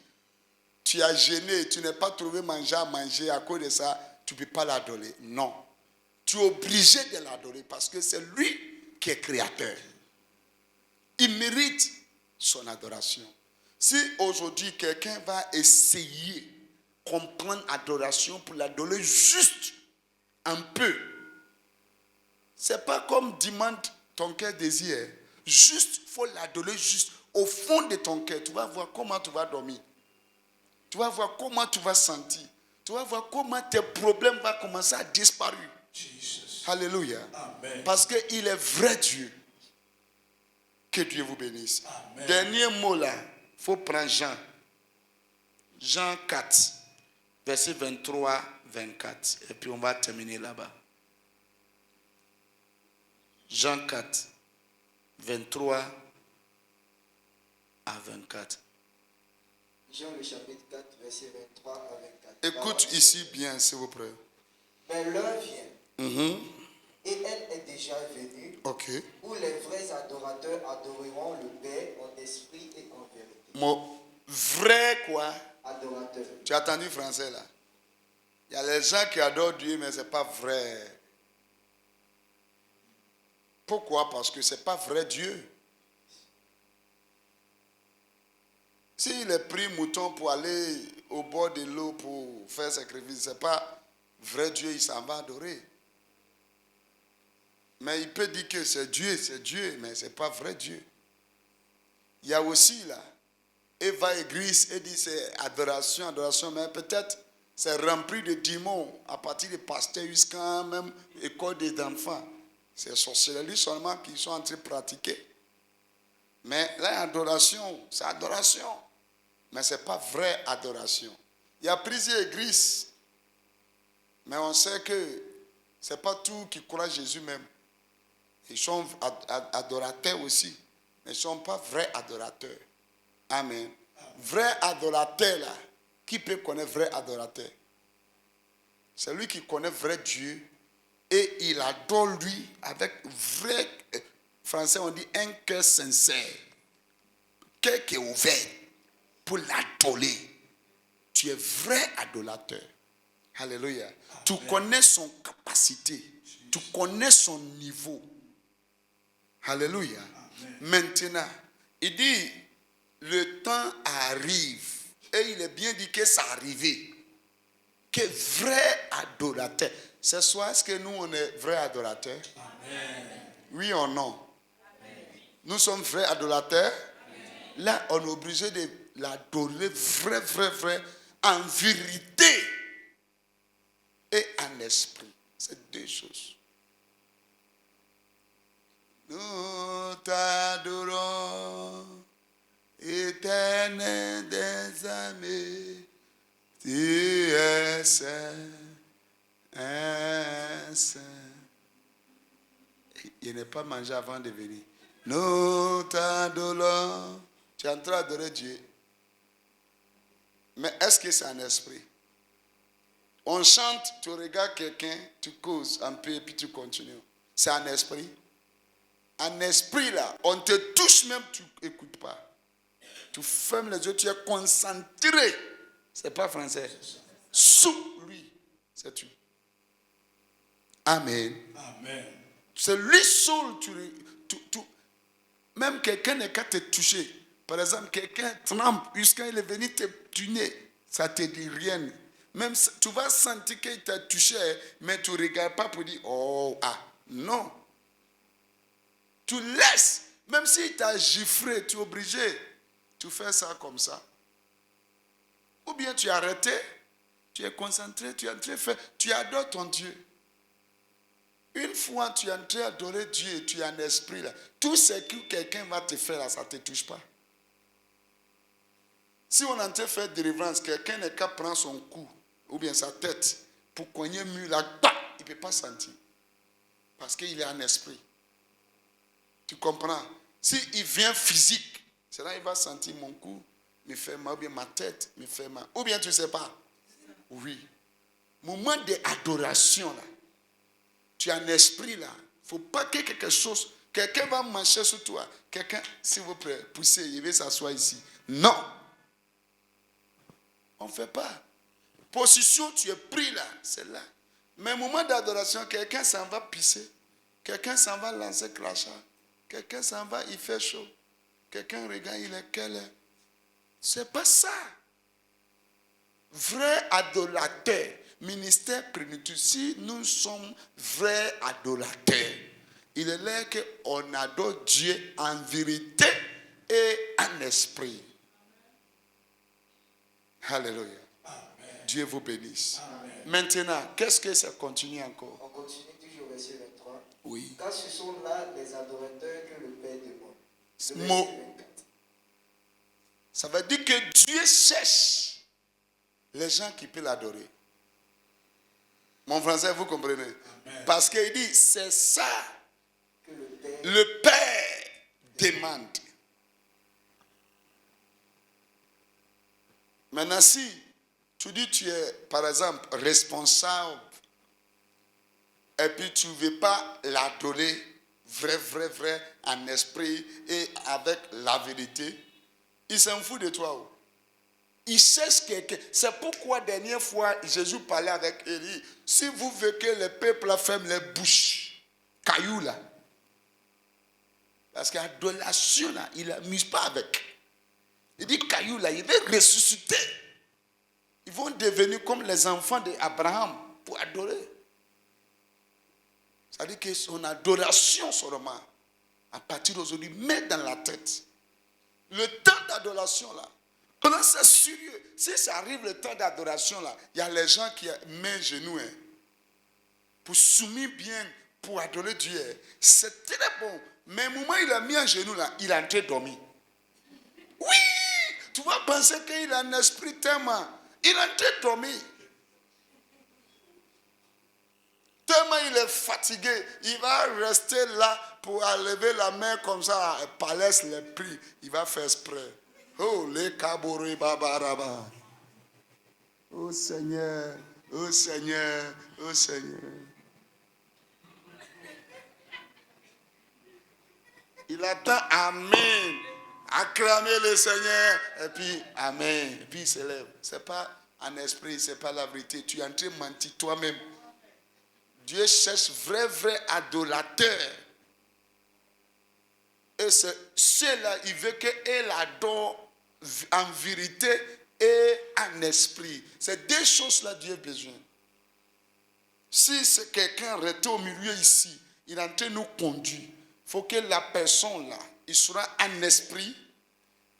tu as gêné, tu n'as pas trouvé manger à manger à cause de ça, tu ne peux pas l'adorer. Non. Tu es obligé de l'adorer parce que c'est lui qui est créateur. Il mérite son adoration. Si aujourd'hui quelqu'un va essayer de comprendre l'adoration pour l'adorer juste un peu, c'est pas comme demande ton cœur désire. Juste, il faut l'adorer juste au fond de ton cœur. Tu vas voir comment tu vas dormir. Tu vas voir comment tu vas sentir. Tu vas voir comment tes problèmes vont commencer à disparaître. Jesus. Alléluia. Amen. Parce qu'il est vrai Dieu. Que Dieu vous bénisse. Amen. Dernier mot là, il faut prendre Jean. Jean 4, verset 23, 24. Et puis on va terminer là-bas. Jean 4, 23 à 24. Jean le chapitre 4, verset 23 à 24. Écoute ici bien, s'il vous plaît. Mais l'heure vient, Mhm. et elle est déjà venue, Ok. où les vrais adorateurs adoreront le Père en esprit et en vérité. Mon vrai quoi? Adorateurs. Tu as entendu français là? Il y a les gens qui adorent Dieu, mais ce n'est pas vrai. Pourquoi? Parce que ce n'est pas vrai Dieu. S'il est pris mouton pour aller au bord de l'eau pour faire sacrifice, ce n'est pas vrai Dieu, il s'en va adorer. Mais il peut dire que c'est Dieu, mais ce n'est pas vrai Dieu. Il y a aussi là, il va à l'église et dit c'est adoration, adoration, mais peut-être c'est rempli de démons à partir des pasteurs jusqu'à même école des enfants. C'est sorcellerie seulement qu'ils sont en train de pratiquer. Mais là, adoration, c'est adoration. Mais ce n'est pas vraie adoration. Il y a plusieurs églises. Mais on sait que ce n'est pas tous qui croient Jésus même. Ils sont adorateurs aussi. Mais ils ne sont pas vrais adorateurs. Amen. Vrai adorateur là. Qui peut connaître vrai adorateur? C'est lui qui connaît vrai Dieu. Et il adore lui avec vrai, français on dit un cœur sincère. Cœur qui est ouvert pour l'adorer. Tu es vrai adorateur. Alléluia. Amen. Tu connais son capacité. Tu connais son niveau. Alléluia. Amen. Maintenant, il dit, le temps arrive. Et il est bien dit que ça arrivé. Que vrai adorateur. Ce soir, est-ce que nous, on est vrai adorateurs? Amen. Oui ou non? Amen. Nous sommes vrais adorateurs. Amen. Là, on est obligé de l'adorer vrai, en vérité et en esprit. C'est deux choses. Nous t'adorons, éternel des armées, tu es saint. Il n'est pas mangé avant de venir. Nous t'adorons. Tu es en train d'adorer Dieu. Mais est-ce que c'est un esprit? On chante, tu regardes quelqu'un, tu causes un peu et puis tu continues. C'est un esprit. Un esprit là, on te touche même, tu n'écoutes pas. Tu fermes les yeux, tu es concentré. C'est pas français. Sous lui, c'est tu. Amen. Amen. C'est lui seul, même quelqu'un n'est qu'à te toucher. Par exemple, quelqu'un trempe jusqu'il est venu te tuer, ça ne te dit rien. Même tu vas sentir qu'il t'a touché, mais tu ne regardes pas pour dire, oh, ah, non. Tu laisses, même s'il t'a giflé, tu es obligé. Tu fais ça comme ça. Ou bien tu es arrêté, Tu es concentré, tu es en train de faire, tu adores ton Dieu. Une fois tu es en train d'adorer Dieu et tu es en esprit là, tout ce que quelqu'un va te faire là, ça ne te touche pas. Si on est en train de faire délivrance, quelqu'un n'est qu'à prendre son cou ou bien sa tête pour cogner mur là, il ne peut pas sentir. Parce qu'il est en esprit. Tu comprends? S'il vient physique, c'est là qu'il va sentir mon cou me fait mal, ou bien ma tête me fait mal. Ou bien tu ne sais pas? Oui. Moment d'adoration là. Tu es en esprit là. Il ne faut pas que quelque chose, quelqu'un va marcher sur toi. Quelqu'un, s'il vous plaît, poussez, il veut s'asseoir ici. Non. On ne fait pas. Position, tu es pris là, c'est là. Mais moment d'adoration, quelqu'un s'en va pisser. Quelqu'un s'en va lancer crachat. Quelqu'un s'en va, il fait chaud. Quelqu'un regarde, il est quelle heure? C'est pas ça. Vrai adorateur, ministère plénitude, si nous sommes vrais adorateurs, il est là qu'on adore Dieu en vérité et en esprit. Alléluia. Amen. Dieu vous bénisse. Amen. Maintenant, qu'est-ce que ça continue encore? On continue toujours au verset 23. Oui. Car ce sont là les adorateurs que le Père demande. Ça veut dire que Dieu cherche les gens qui peuvent l'adorer. Mon français, vous comprenez? Amen. Parce qu'il dit, c'est ça que le Père demande. Maintenant, si tu dis tu es, par exemple, responsable, et puis tu ne veux pas l'adorer vrai, en esprit et avec la vérité, il s'en fout de toi. Il cherche quelqu'un. C'est pourquoi, dernière fois, Jésus parlait avec Élie. Si vous voulez que le peuple ferme les bouches, cailloux là. Parce que l'adoration là, il n'amuse pas avec. Il dit caillou là, il veut ressusciter. Ils vont devenir comme les enfants d'Abraham pour adorer. C'est-à-dire que son adoration seulement, à partir d'aujourd'hui, met dans la tête. Le temps d'adoration là, pendant c'est sérieux. Si ça arrive le temps d'adoration là, il y a les gens qui mettent genoux pour soumettre bien, pour adorer Dieu. C'est très bon. Mais au moment où il a mis un genou là, il est en train de dormir. Oui! Tu vas penser qu'il a un esprit tellement. Il est en train de dormir. Tellement il est fatigué. Il va rester là pour lever la main comme ça. Palais les prix. Il va faire exprès. Oh, les kabori babaraba. Oh Seigneur, oh Seigneur, oh Seigneur. Il attend Amen. Acclamer le Seigneur. Et puis Amen. Et puis il se lève. Ce n'est pas un esprit, ce n'est pas la vérité. Tu es en train de mentir toi-même. Dieu cherche vrai adorateur. Et c'est cela, il veut qu'elle adore en vérité et en esprit. C'est deux choses-là Dieu a besoin. Si c'est quelqu'un resté au milieu ici, il est en train de nous conduire. Il faut que la personne là, il sera en esprit.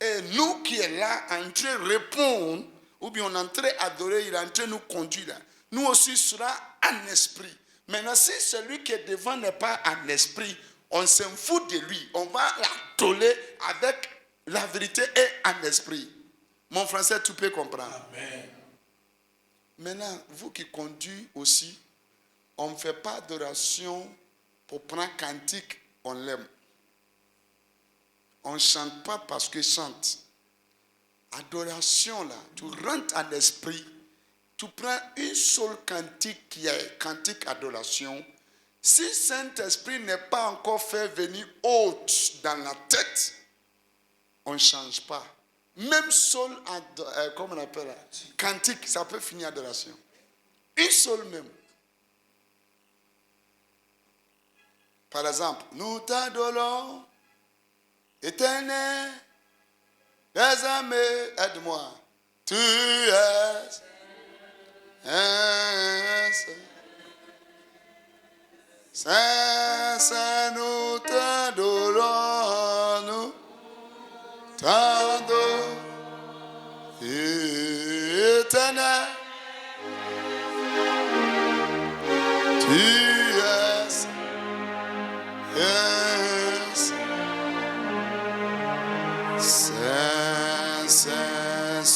Et nous qui est là, en train de répondre, ou bien on est en train d'adorer, il est en train de nous conduire là. Nous aussi sera en esprit. Maintenant, si celui qui est devant n'est pas en esprit, on s'en fout de lui. On va l'adorer avec la vérité et en esprit. Mon français, tu peux comprendre. Amen. Maintenant, vous qui conduisez aussi, on ne fait pas d'adoration pour prendre cantique, on l'aime. On ne chante pas parce qu'il chante. Adoration là, tu rentres en esprit, tu prends une seule cantique qui est cantique adoration. Si Saint-Esprit n'est pas encore fait venir haute dans la tête, on ne change pas. Même seul, comment on appelle cantique, ça peut finir adoration. Une seule même. Par exemple, nous t'adorons, Éternel, les armées, aide-moi. Tu es Saint, nous t'adorons, nous t'adorons, Éternel,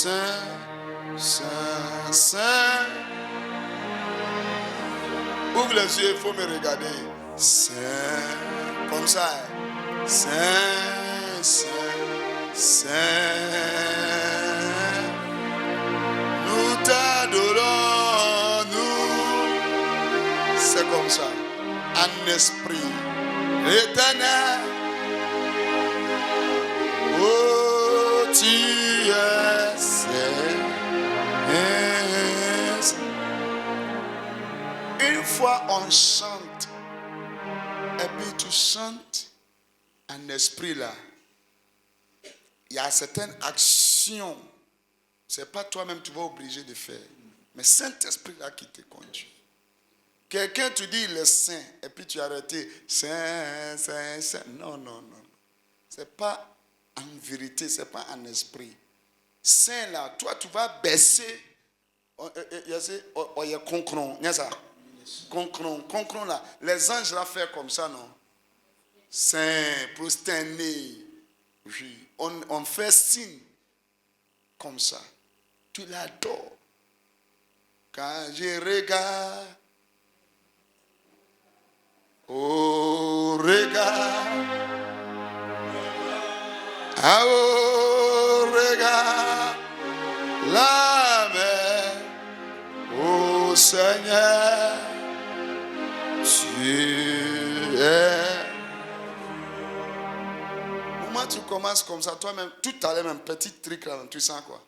Saint, Saint, Saint. Ouvre les yeux, il faut me regarder. Saint, comme ça. Saint, Saint, Saint. Nous t'adorons, nous. C'est comme ça. Un esprit éternel. Oh, tu es saint. Une fois on chante, et puis tu chantes un esprit là. Il y a certaines actions, c'est pas toi-même tu vas obliger de faire, mais Saint-Esprit là qui te conduit. Quelqu'un te dit il est saint, et puis tu as arrêté, saint, saint, saint. Non, non, non. C'est pas en vérité, c'est pas un esprit. Saint là, toi tu vas baisser. Il y a concron, n'est-ce pas? Concron là. Les anges là font comme ça, non? Saint, prosterné. Oui. On fait signe comme ça. Tu l'adores. Quand je regarde, oh, regarde. Ah, oh, regarde. La mer, ô Seigneur, tu es. Au moment où tu commences comme ça, toi-même, tout à l'heure, un petit truc là, tu sens quoi?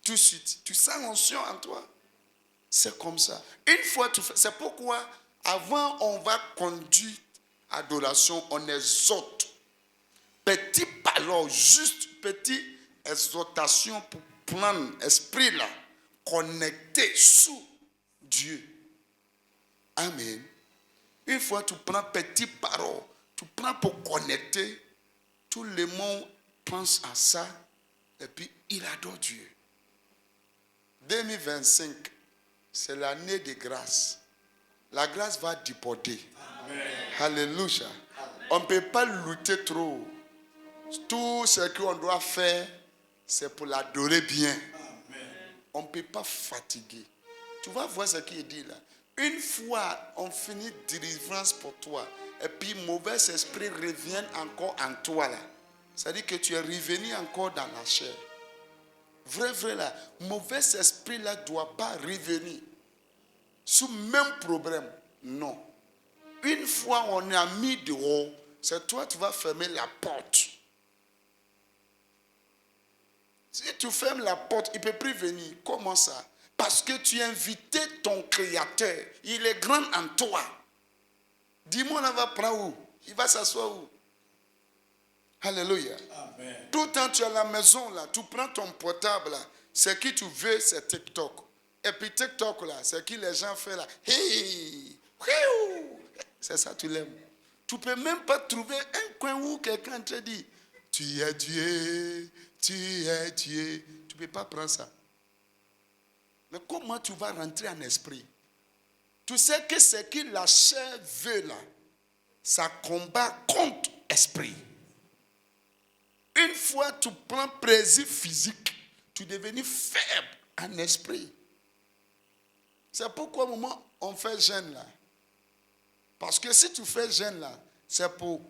Tout de suite, tu sens l'onction en toi. C'est comme ça. Une fois tu fais, c'est pourquoi avant on va conduire adoration, on exhorte. Petit parole, juste petit exhortation pour prendre l'esprit là, connecté sous Dieu. Amen. Une fois tu prends petit parole, tu prends pour connecter, tout le monde pense à ça et puis il adore Dieu. 2025, c'est l'année de grâce. La grâce va déborder. Alléluia. On ne peut pas lutter trop. Tout ce qu'on doit faire, c'est pour l'adorer bien. On ne peut pas fatiguer. Tu vas voir ce qu'il dit là. Une fois on finit délivrance pour toi, et puis mauvais esprit revient encore en toi là. C'est-à-dire que tu es revenu encore dans la chair. Vrai là, mauvais esprit là ne doit pas revenir. Sous même problème. Non. Une fois on est mis dehors, c'est toi tu vas fermer la porte. Si tu fermes la porte, il ne peut plus venir. Comment ça? Parce que tu as invité ton Créateur. Il est grand en toi. Dis-moi, on va prendre où? Il va s'asseoir où? Alléluia. Amen. Tout le temps tu es à la maison là, tu prends ton portable là. Ce que tu veux, c'est TikTok. Et puis TikTok là, c'est que les gens font là. Hey, c'est ça, tu l'aimes. Tu ne peux même pas trouver un coin où quelqu'un te dit tu es Dieu, tu es Dieu. Tu ne peux pas prendre ça. Mais comment tu vas rentrer en esprit? Tu sais que ce que la chair veut là, ça combat contre l'esprit. Une fois tu prends plaisir physique, tu deviens faible en esprit. C'est pourquoi au moment on fait jeûne là. Parce que si tu fais jeûne là, c'est pour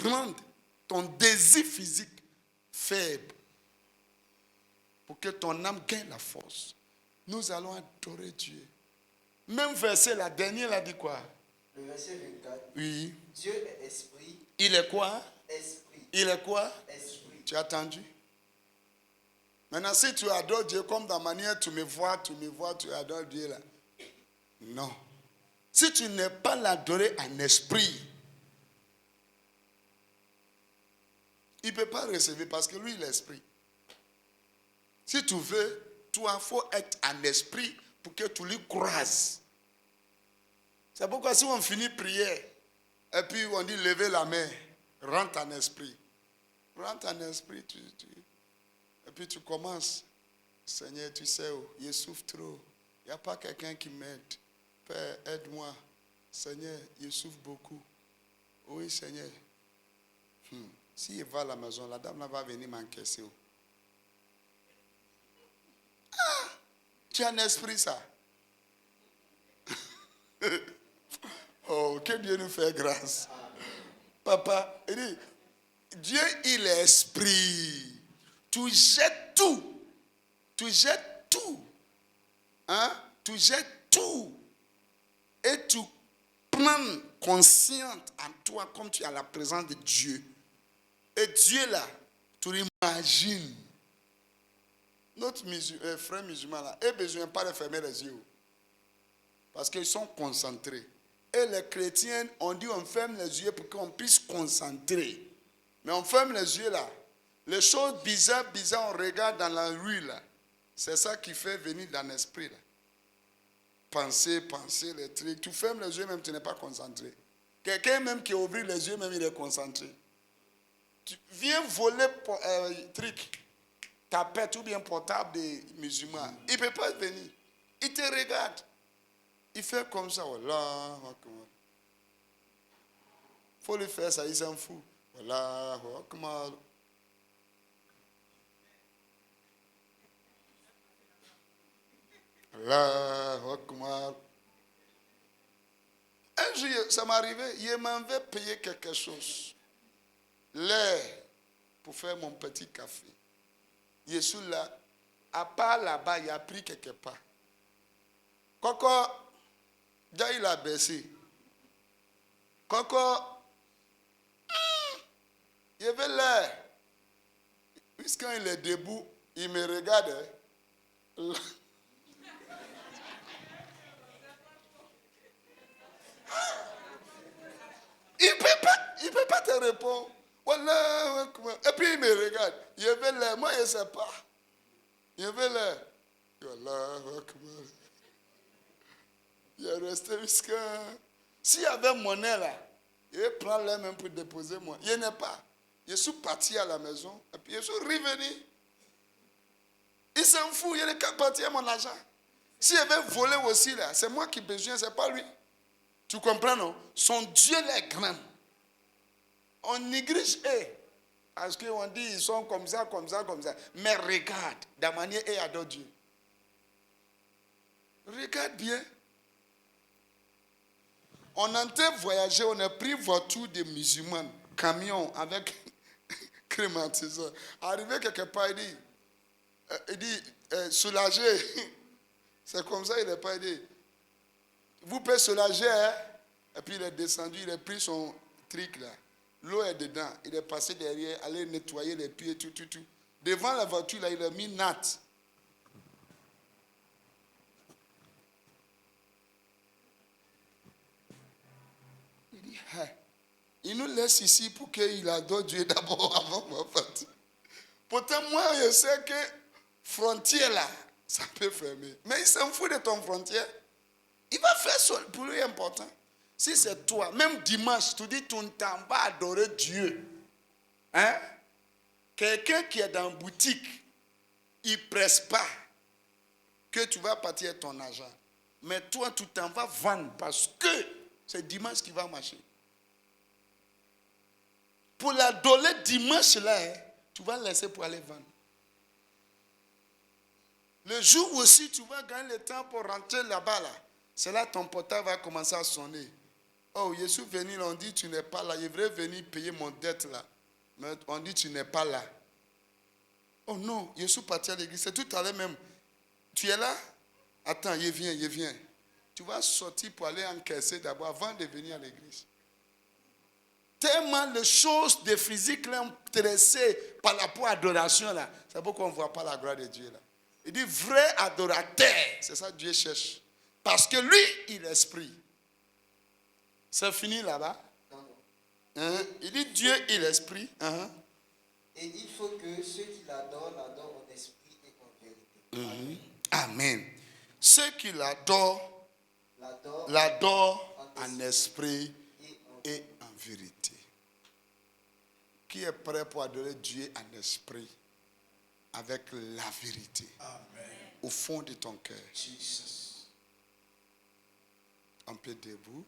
rendre ton désir physique faible. Pour que ton âme gagne la force. Nous allons adorer Dieu. Même verset, la dernière, il a dit quoi? Le verset 24. Oui. Dieu est esprit. Il est quoi? Esprit. Il est quoi? Esprit. Tu as entendu? Maintenant, si tu adores Dieu comme dans la manière tu me vois, tu adores Dieu là. Non. Si tu n'es pas l'adoré en esprit, il ne peut pas recevoir parce que lui, il est esprit. Si tu veux, toi, il faut être en esprit pour que tu lui croises. C'est pourquoi si on finit prière, et puis on dit levez la main, rentre en esprit. Rentre en esprit, et puis tu commences. Seigneur, tu sais où, je souffre trop. Il n'y a pas quelqu'un qui m'aide. Père, aide-moi. Seigneur, je souffre beaucoup. Oui, Seigneur. S'il va à la maison, la dame là va venir m'encaisser. Tu as un esprit, ça. Oh, que Dieu nous fait grâce. Papa, il dit, Dieu, il est esprit. Tu jettes tout. Tu jettes tout. Hein? Tu jettes tout. Et tu prends conscience en toi comme tu as la présence de Dieu. Et Dieu là, tu l'imagines. Notre frère musulman là, n'a besoin pas de fermer les yeux. Parce qu'ils sont concentrés. Et les chrétiens, on dit on ferme les yeux pour qu'on puisse concentrer. Mais on ferme les yeux là. Les choses bizarres, on regarde dans la rue là. C'est ça qui fait venir dans l'esprit là. Penser, les trucs. Tu fermes les yeux même, tu n'es pas concentré. Quelqu'un même qui ouvre les yeux, même il est concentré. Tu viens voler truc, tapette ou bien portable des musulmans. Il ne peut pas venir. Il te regarde. Il fait comme ça. Voilà. Il faut lui faire ça, il s'en fout. Voilà. Un jour, ça m'est arrivé, il m'avait payé quelque chose. Lait pour faire mon petit café. Jésus là, à part là-bas, il a pris quelque part. Coco, déjà il a baissé. Coco, il avait l'air. Puisqu'il est debout, il me regarde. Il peut pas te répondre. Voilà. Et puis il me regarde. Il avait l'air. Moi, je ne sais pas. Il avait l'air. Voilà. Il est resté jusqu'à... S'il y avait monnaie là, il prend l'air même pour déposer moi. Il n'y en a pas. Je suis parti à la maison. Et puis je suis revenu. Il s'en fout. Il n'est qu'à partir à mon argent. S'il avait volé aussi là, c'est moi qui ai besoin, c'est pas lui. Tu comprends, non? Son Dieu est grand. On néglige eux. Parce qu'on dit ils sont comme ça. Mais regarde, de la manière et adore Dieu. Regarde bien. On entrait voyager, on a pris voiture des musulmans, camion avec climatiseur. Arrivé quelque part, il dit soulagé. C'est comme ça, il n'est pas dit. Vous pouvez soulager, hein? Et puis il est descendu, il a pris son truc là. L'eau est dedans. Il est passé derrière, aller nettoyer les pieds, tout. Devant la voiture, là, il a mis natte. Il dit, hey. Il nous laisse ici pour qu'il adore Dieu d'abord avant ma partie. Pourtant, moi, je sais que frontière là, ça peut fermer. Mais il s'en fout de ton frontière. Il va faire ça, pour lui important. Si c'est toi, même dimanche, tu dis tu ne t'en vas adorer Dieu. Hein? Quelqu'un qui est dans la boutique, il ne presse pas que tu vas partir ton argent. Mais toi, tu t'en vas vendre parce que c'est dimanche qui va marcher. Pour l'adorer dimanche là, tu vas laisser pour aller vendre. Le jour aussi, tu vas gagner le temps pour rentrer là-bas. Là. C'est là que ton portable va commencer à sonner. Oh, je suis venu, on dit tu n'es pas là. Je voudrais venir payer mon dette là. Mais on dit tu n'es pas là. Oh non, je suis parti à l'église. C'est tout à l'heure même. Tu es là? Attends, je viens. Tu vas sortir pour aller encaisser d'abord avant de venir à l'église. Tellement les choses de physique l'intéressent par rapport à l'adoration là. C'est pourquoi on ne voit pas la gloire de Dieu là. Il dit vrai adorateur. C'est ça que Dieu cherche. Parce que lui, il est esprit. C'est fini là-bas? Non. Il dit Dieu, il est esprit. Et il faut que ceux qui l'adorent en esprit et en vérité. Amen. Ceux qui l'adorent en esprit et en vérité. Qui est prêt pour adorer Dieu en esprit avec la vérité? Amen. Au fond de ton cœur. Jesus. Un peu debout.